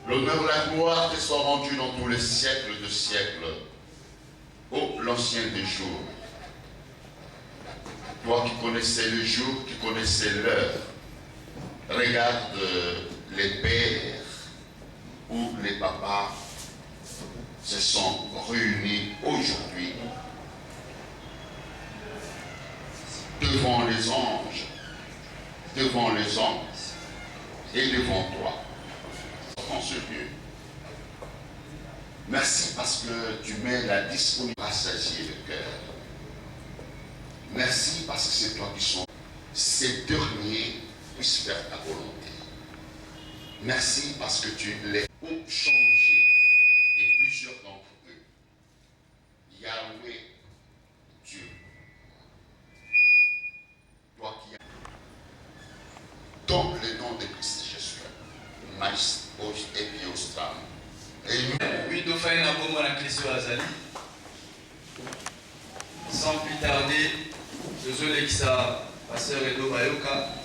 L'honneur et la gloire te soient rendus dans tous les siècles de siècles. Ô l'ancien des jours, toi qui connaissais le jour, qui connaissais l'heure, regarde les pères ou les papas se sont réunis aujourd'hui devant les anges, devant les hommes et devant toi en ce lieu. Merci parce que tu mets la disponibilité à rassasier le cœur. Merci parce que c'est toi qui sont. Ces derniers puissent faire ta volonté. Merci parce que tu les as changés. Et plusieurs d'entre eux. Yahweh, Dieu. Toi qui as. Dans le nom de Christ Jésus. Maïs, et Biostram. Et nous. Oui, nous faisons un moment à Christo Azali. Sans plus tarder, désolé que ça, Pasteur Edo Bayoka.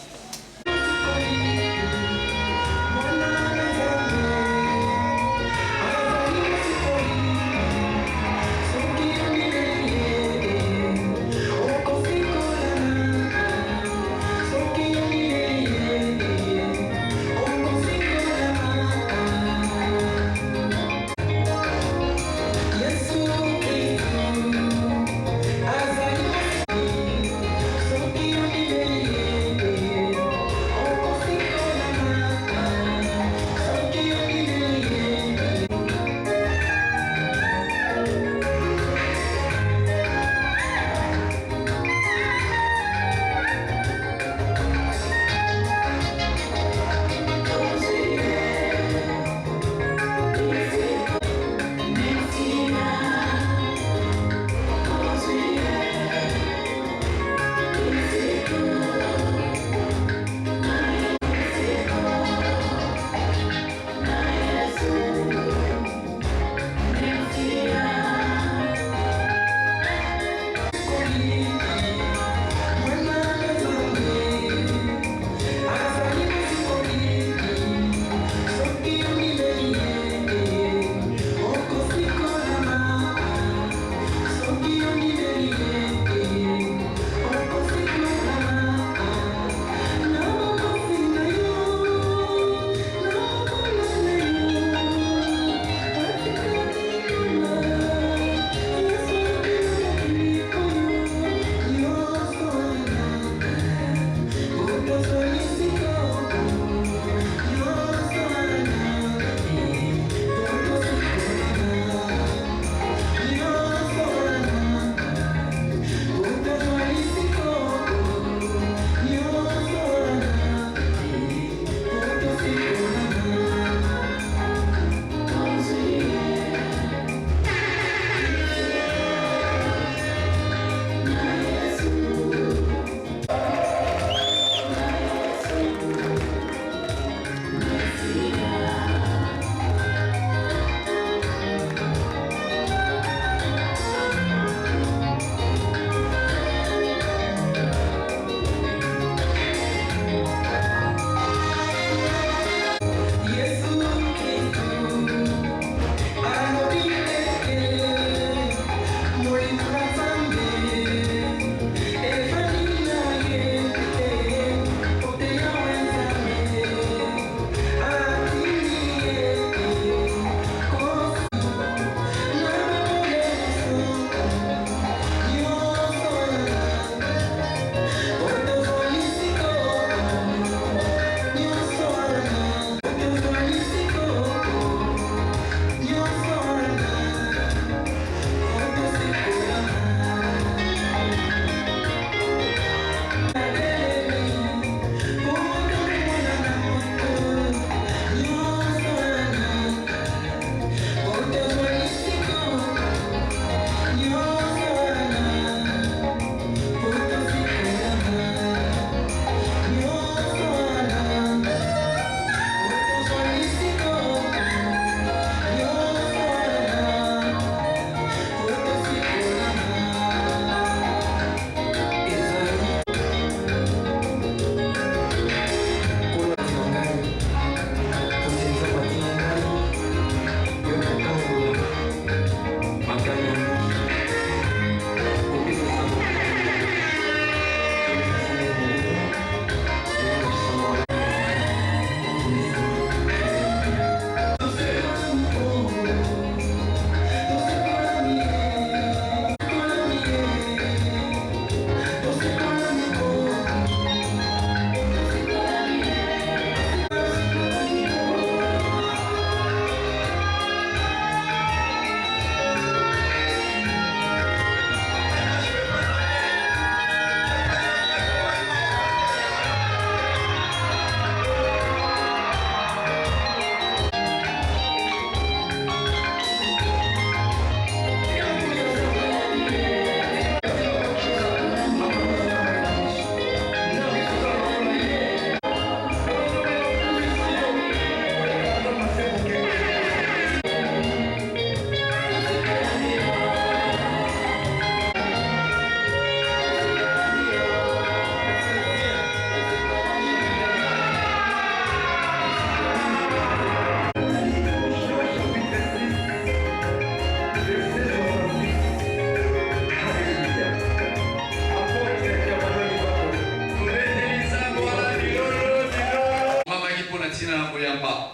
ntina na koyamba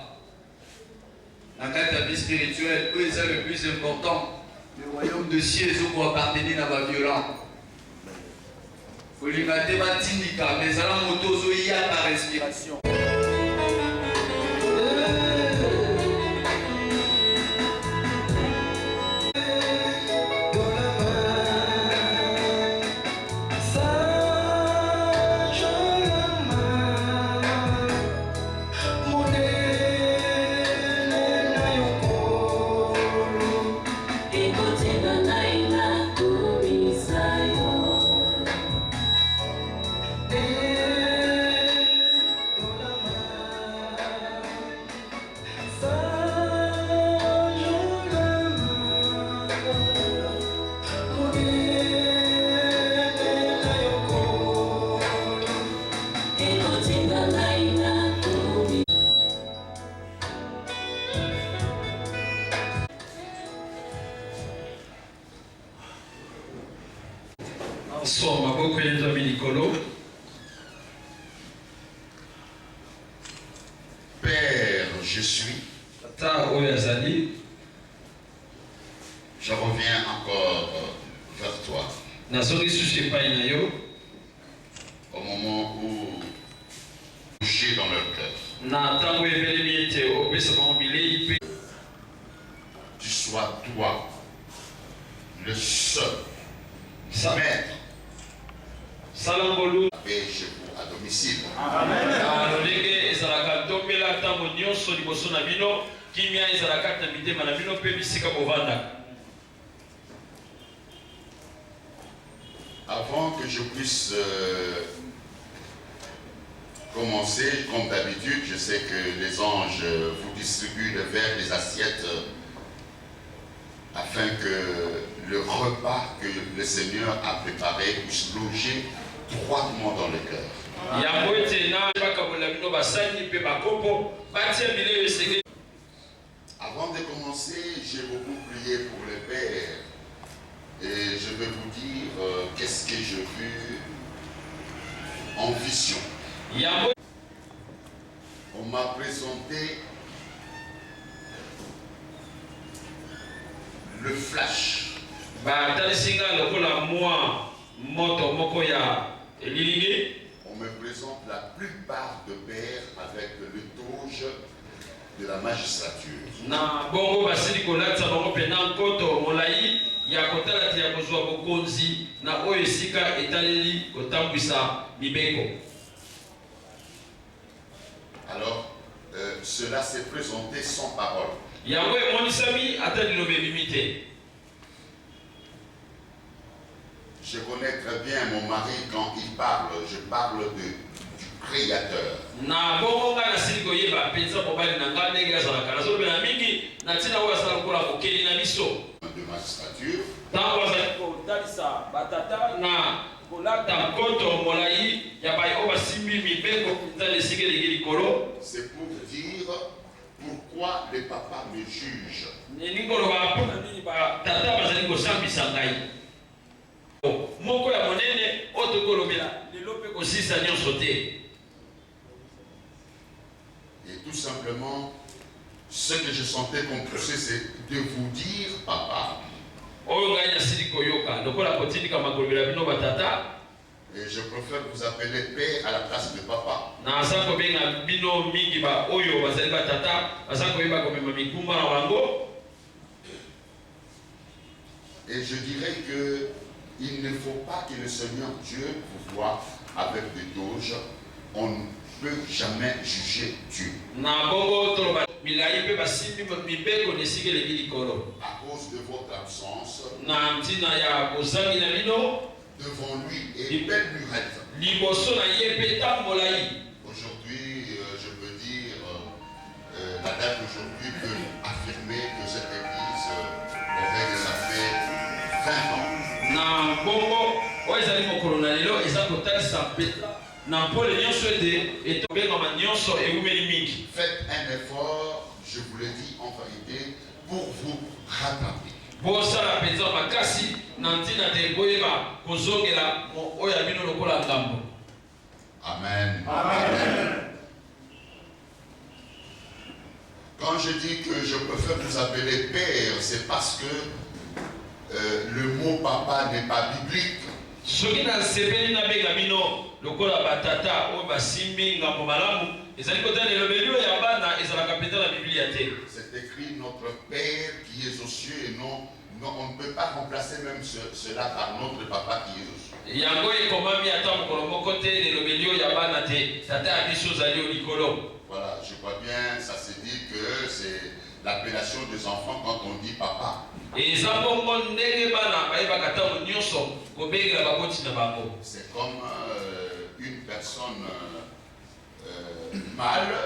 na kati ya vie spirituelle oyo eza le plus important. Le royaume de cieux ezokoappartenir na baviolent kolinga te batindika mais ezala moto ozoya par respiration. Père, je suis. Je reviens encore vers toi. Au moment où j'ai dans leur cœur. Tu sois toi, le seul maître. Et chez vous à domicile. Amen. Avant que je puisse commencer, comme d'habitude, je sais que les anges vous distribuent le verre, les assiettes, afin que le repas que le Seigneur a préparé puisse loger droitement dans le cœur. Avant de commencer, j'ai beaucoup prié pour le Père et je vais vous dire qu'est-ce que j'ai vu en vision. On m'a présenté le flash. On me présente la plupart de pères avec le toge de la magistrature. Alors, cela s'est présenté sans parole. Je connais très bien mon mari quand il parle, je parle du Créateur. De magistrature. C'est pour dire pourquoi les papas me jugent. Et tout simplement, ce que je sentais comme poussé, c'est de vous dire, papa. Et je préfère vous appeler père à la place de papa. Et je dirais que il ne faut pas que le Seigneur Dieu vous voie avec des doges. On ne peut jamais juger Dieu. À cause de votre absence, devant lui est belle lurette. Aujourd'hui, je peux dire, la date d'aujourd'hui peut affirmer que cette église aurait déjà fait 20 ans. Faites un effort, je vous le dis en vérité, pour vous rattraper. Amen. Amen. Quand je dis que je préfère vous appeler père, c'est parce que le mot papa n'est pas biblique. Cette C'est écrit notre Père qui est aux cieux et non, on ne peut pas remplacer même cela par notre papa qui est aux cieux. Voilà, je crois bien, ça se dit que c'est l'appellation des enfants quand on dit papa. C'est comme une personne mâle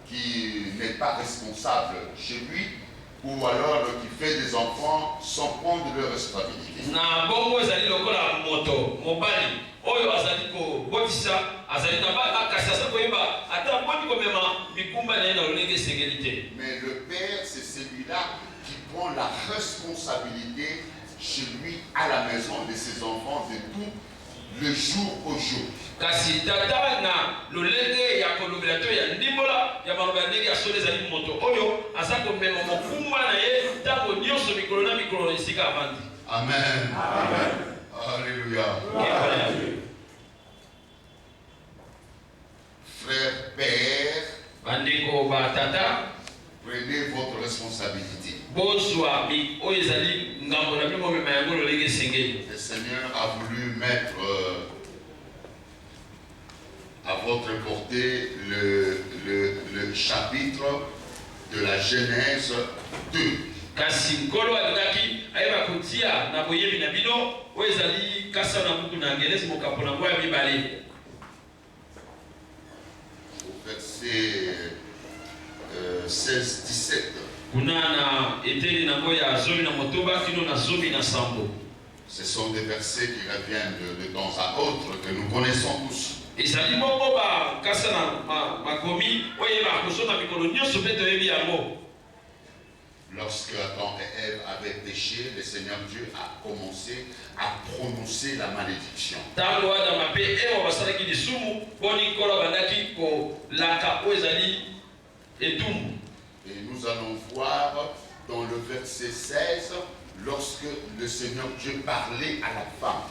qui n'est pas responsable chez lui ou alors qui fait des enfants sans prendre leur responsabilité. Mais le père, c'est celui-là qui prend la responsabilité chez lui à la maison de ses enfants de tout le jour au jour. Kasi tata na lolenge ya kolobela to ya ndimbola ya maloba ndenge ya sole zali moto oyo azako mema mokumba na ye tango nyonso mikolo na mikolo esika avandi. Amen. Amen. Alléluia. Frère, père, bandeko ba tata, prenez votre responsabilité. Bozwa mi oyo ezali ngambo na bimo mema yango lolenge sengeli. Le Seigneur a voulu mettre à votre portée le chapitre de la Genèse 2. Kasi nkolo alingaki ayeba kotia na boyebi na bino oyo ezali kasa na mutu na ngelezi mokapo na ngoya mibale. Au verset 16-17. Kunana eteli na ngoya zomi na motoba kino na zomi na sambo. Ce sont des versets qui reviennent de temps à autre, que nous connaissons tous. Lorsque Adam et Ève avaient péché, le Seigneur Dieu a commencé à prononcer la malédiction. Et nous allons voir dans le verset 16, lorsque le Seigneur Dieu parlait à la femme.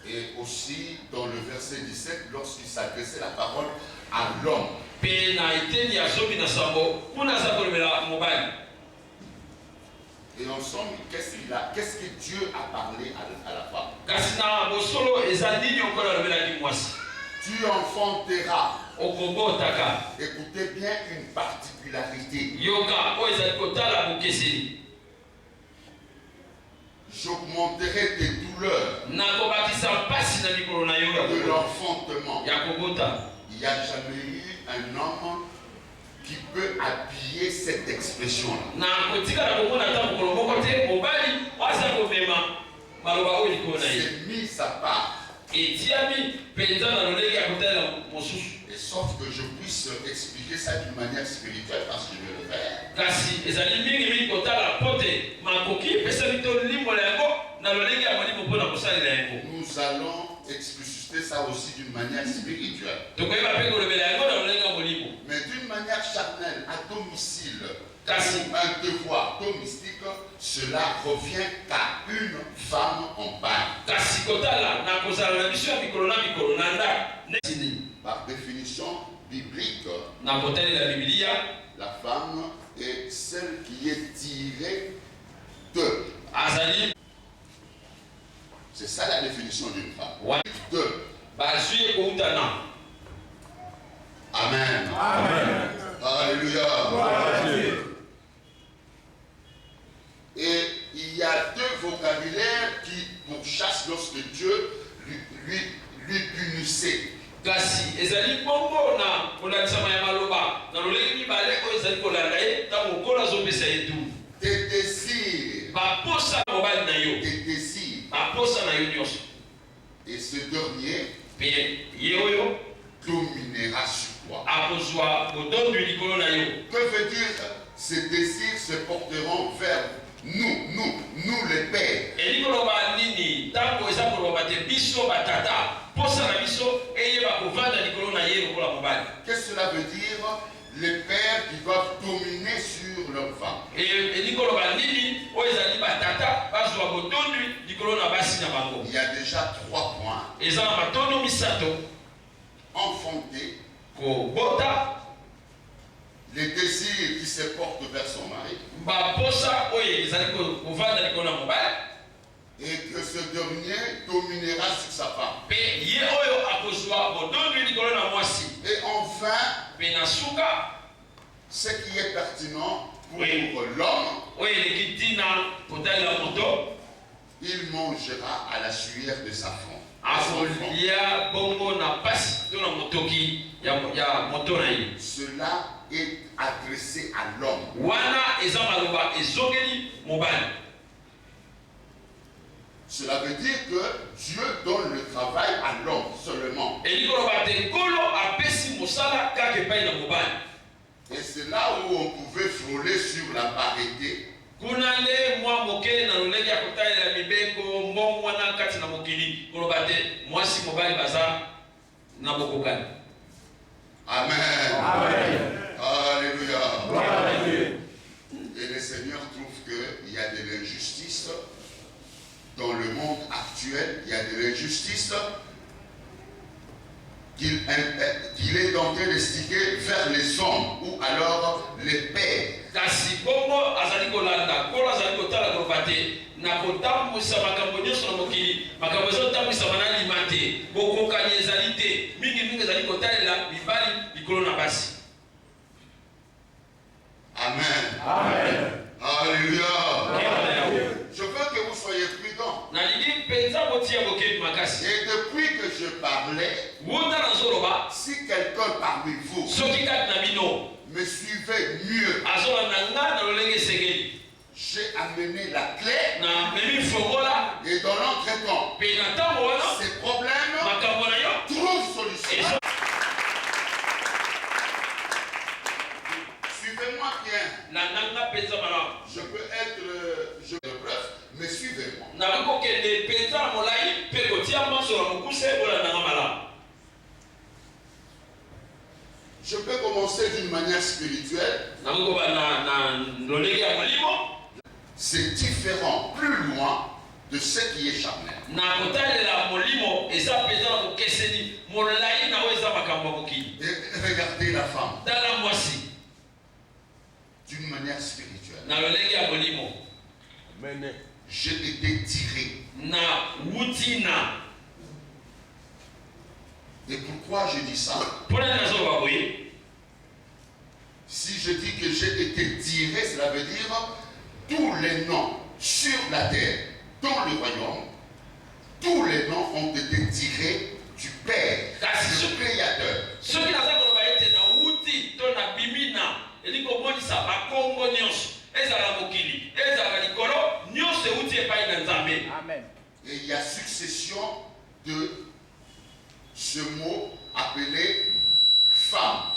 Et aussi dans le verset 17, lorsqu'il s'adressait la parole à l'homme. Et ensemble, qu'est-ce que Dieu a parlé à la femme? Tu enfanteras. Écoutez bien une particularité. J'augmenterai tes douleurs de l'enfantement. Il n'y a jamais eu un homme qui peut appuyer cette expression-là. C'est mis à part. Et sauf que je puisse expliquer ça d'une manière spirituelle parce que je vais le faire. Nous allons expliciter ça aussi d'une manière spirituelle. Mais d'une manière charnelle, à domicile, un devoir domestique, cela revient à une femme en bain. Par définition biblique, la femme est celle qui est tirée de. C'est ça la définition d'une femme. De. Amen. Amen. Alléluia. Et il y a deux vocabulaires qui pourchassent lorsque Dieu lui punissait. Tes désirs. Tes désirs. Et ce dernier dominera sur toi. Que veut dire ces désirs se porteront vers nous les pères. Il y a déjà 3 points. Enfanter. Les désirs qui se portent vers son mari. Et que ce dernier dominera sur sa femme. Et enfin, ce qui est pertinent pour l'homme, il mangera à la sueur de sa femme. Cela est adressé à l'homme. Cela veut dire que Dieu donne le travail à l'homme seulement. Et c'est là où on pouvait frôler sur la parité. Amen. Amen. Alléluia. Et le Seigneur trouve qu'il y a de l'injustice dans le monde actuel. Il y a de l'injustice qu'il est en train d'estiquer vers les hommes ou alors les pères. Amen. Amen. Alléluia. Je veux que vous soyez prudents. Et depuis que je parlais, si quelqu'un parmi vous me suivait mieux, j'ai amené la clé et dans l'entretemps, ces problèmes trouvent solution. Suivez-moi bien. Je peux être bref, mais suivez-moi. Je peux commencer d'une manière spirituelle. C'est différent, plus loin de ce qui est charnel. Et regardez la femme d'une manière spirituelle. J'ai été tiré. Et pourquoi je dis ça? Si je dis que j'ai été tiré, cela veut dire tous les noms sur la terre, dans le royaume, tous les noms ont été tirés du Père, du Créateur. Amen. Et il y a succession de ce mot appelé femme.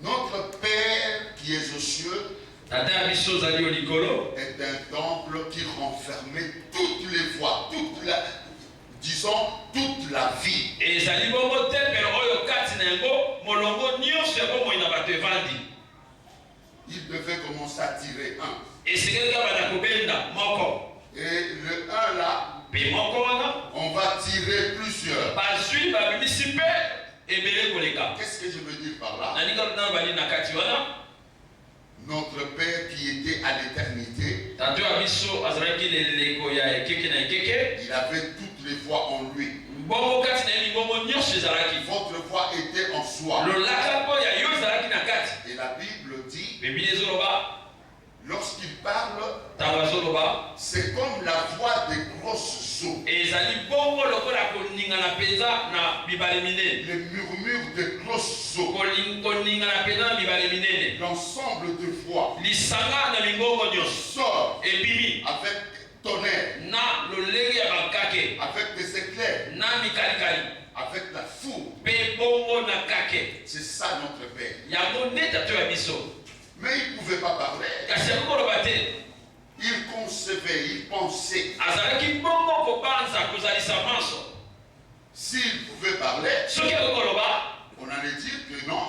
Notre Père qui est aux cieux est un temple qui renfermait toutes les voies, toute la vie. Il devait commencer à tirer un. Et le 1 là, on va tirer plusieurs. Qu'est-ce que je veux dire par là? Notre Père qui était à l'éternité, il avait toutes les voies en lui. Votre voix était en soi. Et la Bible dit, lorsqu'il parle, c'est comme la voix des grosses eaux. Le murmure des grosses eaux. L'ensemble de voix sort avec tonnerre, avec des éclairs, avec la foudre. C'est ça notre Père. Mais il ne pouvait pas parler. Il concevait, il pensait. S'il pouvait parler, on allait dire que non,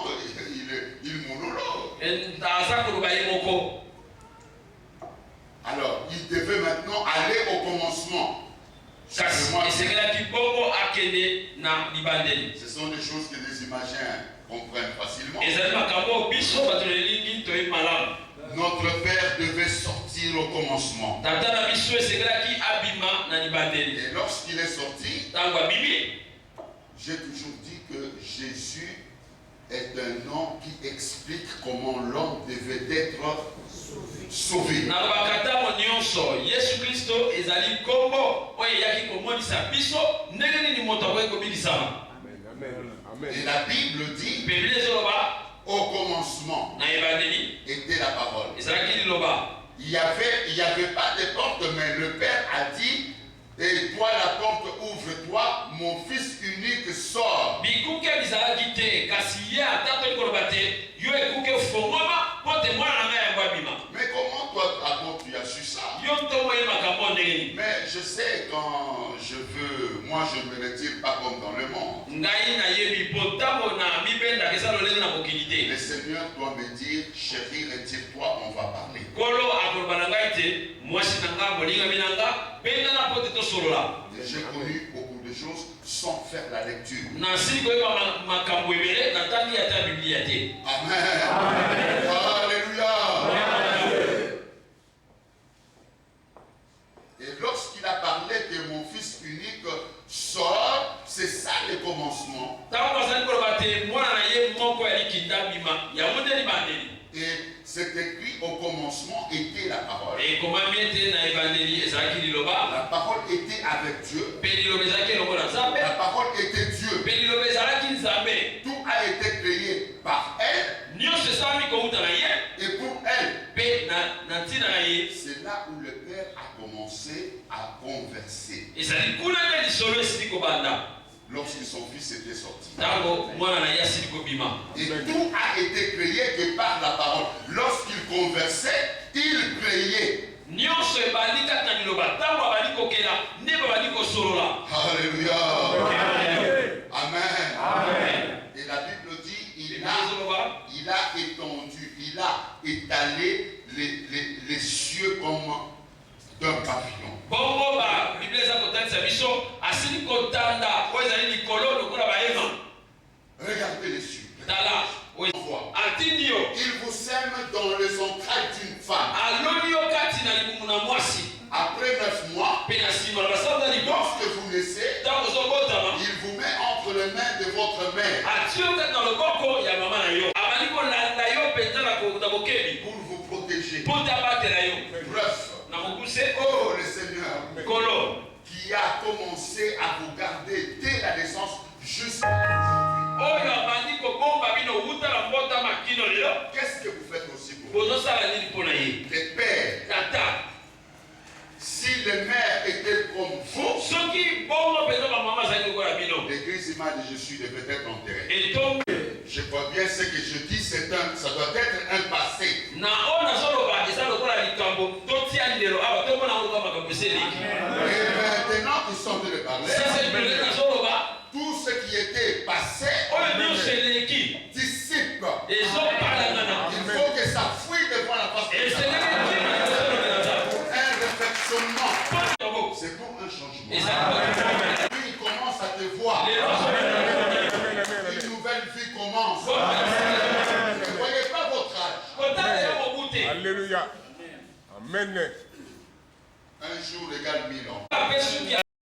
imagiens comprennent facilement. Notre Père devait sortir au commencement. Et lorsqu'il est sorti, j'ai toujours dit que Jésus est un nom qui explique comment l'homme devait être sauvé. Et la Bible dit, au commencement était la parole. Il n'y avait pas de porte, mais le Père a dit, et toi la porte ouvre-toi, mon fils unique sort. Mais comment toi, tu as su ça? Mais je sais quand je veux, moi je ne me retire pas comme dans le monde. Le Seigneur doit me dire, chérie, retire-toi, on va parler. Et j'ai connu beaucoup de choses sans faire la lecture. Amen. Alléluia. Et lorsqu'il a parlé que mon fils unique sort, c'est ça le commencement. Et c'est écrit au commencement était la parole. La parole était avec Dieu. La parole était Dieu. Tout a été créé par elle. Et pour elle. C'est là où le Père a commencé à converser. Lorsque son fils était sorti. Et tout a été créé que par la parole. Lorsqu'il conversait, il priait. Alléluia. Amen. Et la Bible dit, il a étendu, il a étalé les cieux comme d'un pavillon. Regardez les cieux. Il vous sème dans les entrailles d'une femme. Après 9 mois, lorsque vous naissez, il vous met entre les mains de votre mère pour vous protéger. Bref, oh le Seigneur qui a commencé à vous garder dès la naissance jusqu'à qu'est-ce que vous faites aussi pour les pères? Si les mères étaient comme vous, l'église image de Jésus devait être enterrée. Je vois bien ce que je dis, ça doit être un passé. Et maintenant qu'ils sont de parler, tout ce qui était passé dissipe. Il faut que ça fuit devant la face de Dieu. Un réflexionnement. C'est pour un changement. Puis il commence à te voir. Une nouvelle vie commence. Ne voyez pas votre âge. Alléluia. Amen. Un jour égale 1000 ans.